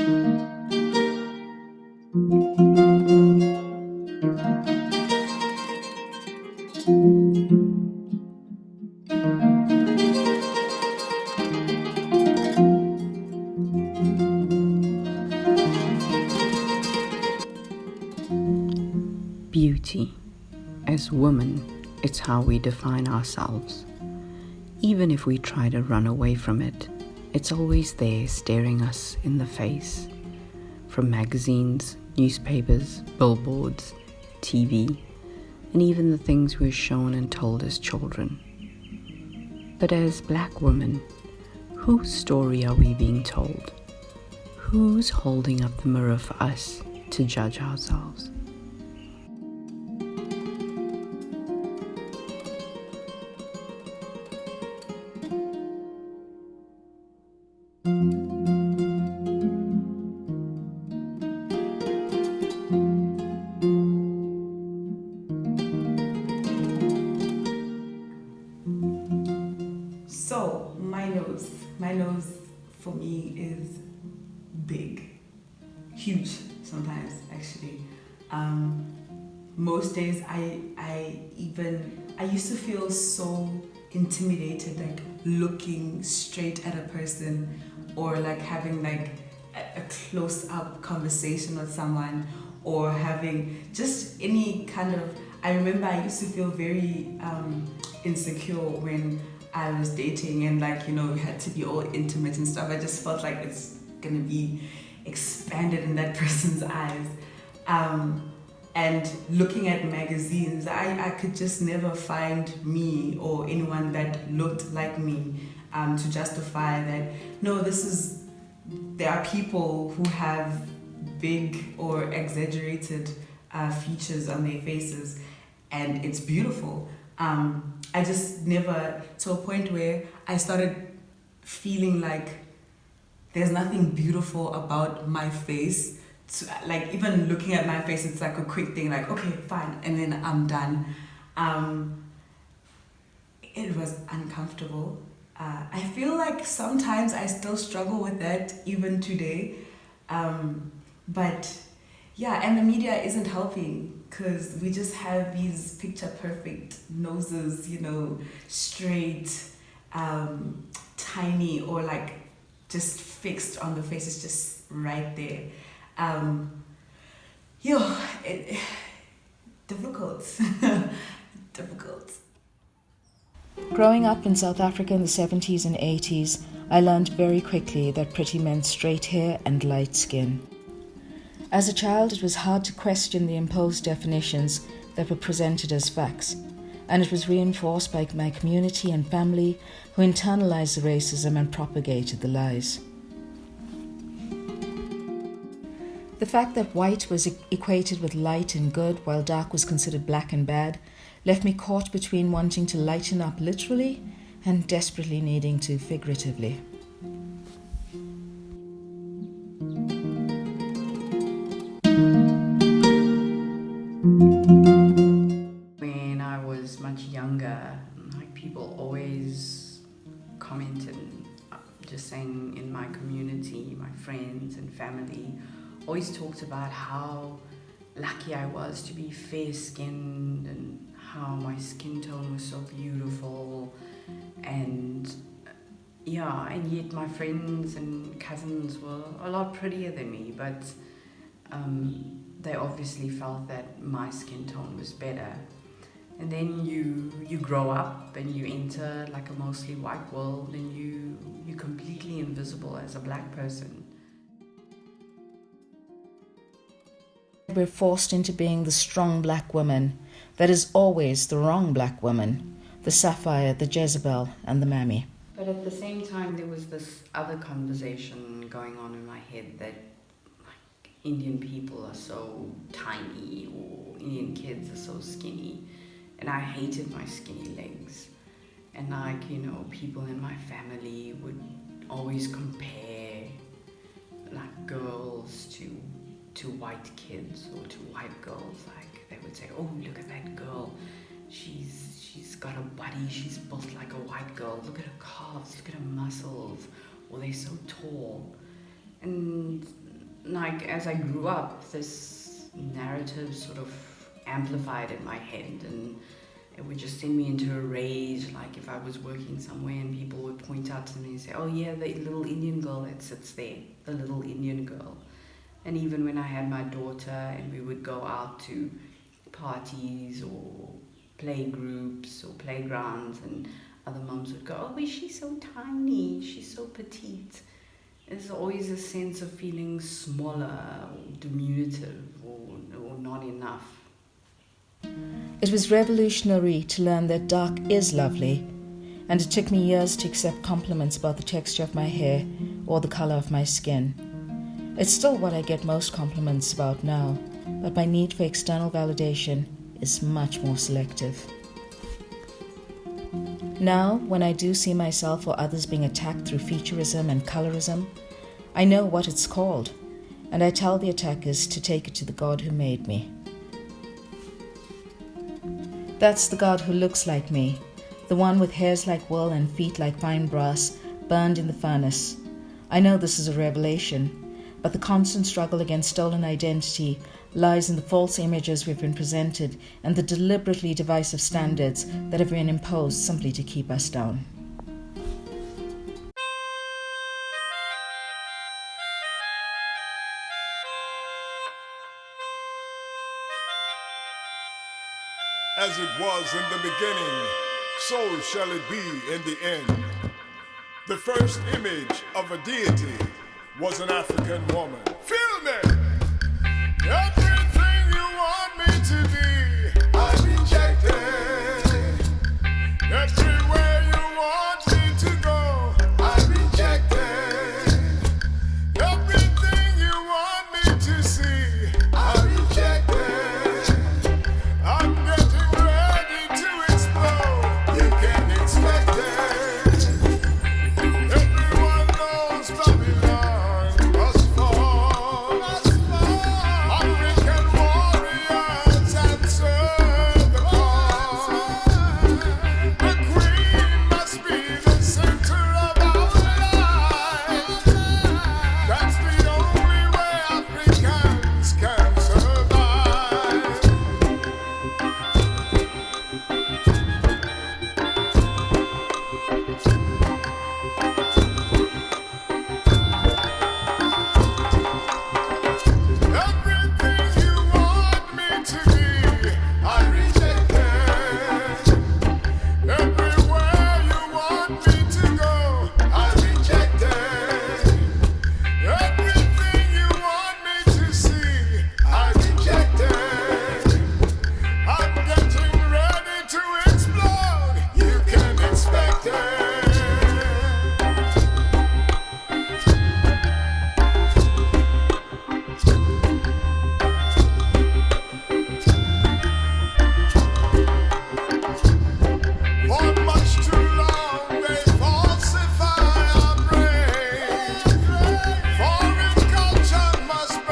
Beauty. As women, it's how we define ourselves. Even if we try to run away from it, it's always there staring us in the face. From magazines, newspapers, billboards, TV, and even the things we're shown and told as children. But as Black women, whose story are we being told? Who's holding up the mirror for us to judge ourselves? So, my nose for me is big, huge sometimes actually. Most days I used to feel so intimidated, like looking straight at a person or like having like a close-up conversation with someone or having just any kind of, I remember I used to feel very insecure when I was dating and like, we had to be all intimate and stuff. I just felt like it's gonna be expanded in that person's eyes. And looking at magazines, I could just never find me or anyone that looked like me to justify that, no, there are people who have big or exaggerated features on their faces and it's beautiful. I just never, to a point where I started feeling like there's nothing beautiful about my face. Like even looking at my face, it's like a quick thing, like, okay, fine, and then I'm done. It was uncomfortable. I feel like sometimes I still struggle with that even today. But yeah, and the media isn't helping because we just have these picture perfect noses, straight, tiny, or like just fixed on the face. It's just right there. Difficult. Difficult. Growing up in South Africa in the 70s and 80s, I learned very quickly that pretty meant straight hair and light skin. As a child, it was hard to question the imposed definitions that were presented as facts, and it was reinforced by my community and family who internalized the racism and propagated the lies. The fact that white was equated with light and good while dark was considered black and bad left me caught between wanting to lighten up literally and desperately needing to figuratively. When I was much younger, like people always commented, just saying in my community, my friends and family, always talked about how lucky I was to be fair-skinned and how my skin tone was so beautiful, and yet my friends and cousins were a lot prettier than me, but they obviously felt that my skin tone was better. And then you grow up and you enter like a mostly white world and you're completely invisible as a black person. We're forced into being the strong black woman that is always the wrong black woman, the Sapphire, the Jezebel, and the Mammy. But at the same time, there was this other conversation going on in my head that like Indian people are so tiny or Indian kids are so skinny, and I hated my skinny legs. And like, people in my family would always compare like girls to white kids or to white girls. Like they would say, oh, look at that girl, she's got a body, she's built like a white girl, look at her calves, look at her muscles, or they're so tall. And like as I grew up, this narrative sort of amplified in my head, and it would just send me into a rage. Like if I was working somewhere and people would point out to me and say, "Oh yeah, the little Indian girl that sits there, the little Indian girl." And even when I had my daughter and we would go out to parties or play groups or playgrounds, and other mums would go, "Oh, is she so tiny? She's so petite." There's always a sense of feeling smaller or diminutive or not enough. It was revolutionary to learn that dark is lovely, and it took me years to accept compliments about the texture of my hair or the colour of my skin. It's still what I get most compliments about now, but my need for external validation is much more selective. Now, when I do see myself or others being attacked through featureism and colorism, I know what it's called, and I tell the attackers to take it to the God who made me. That's the God who looks like me, the one with hairs like wool and feet like fine brass, burned in the furnace. I know this is a revelation, but the constant struggle against stolen identity lies in the false images we've been presented and the deliberately divisive standards that have been imposed simply to keep us down. As it was in the beginning, so shall it be in the end. The first image of a deity was an African woman.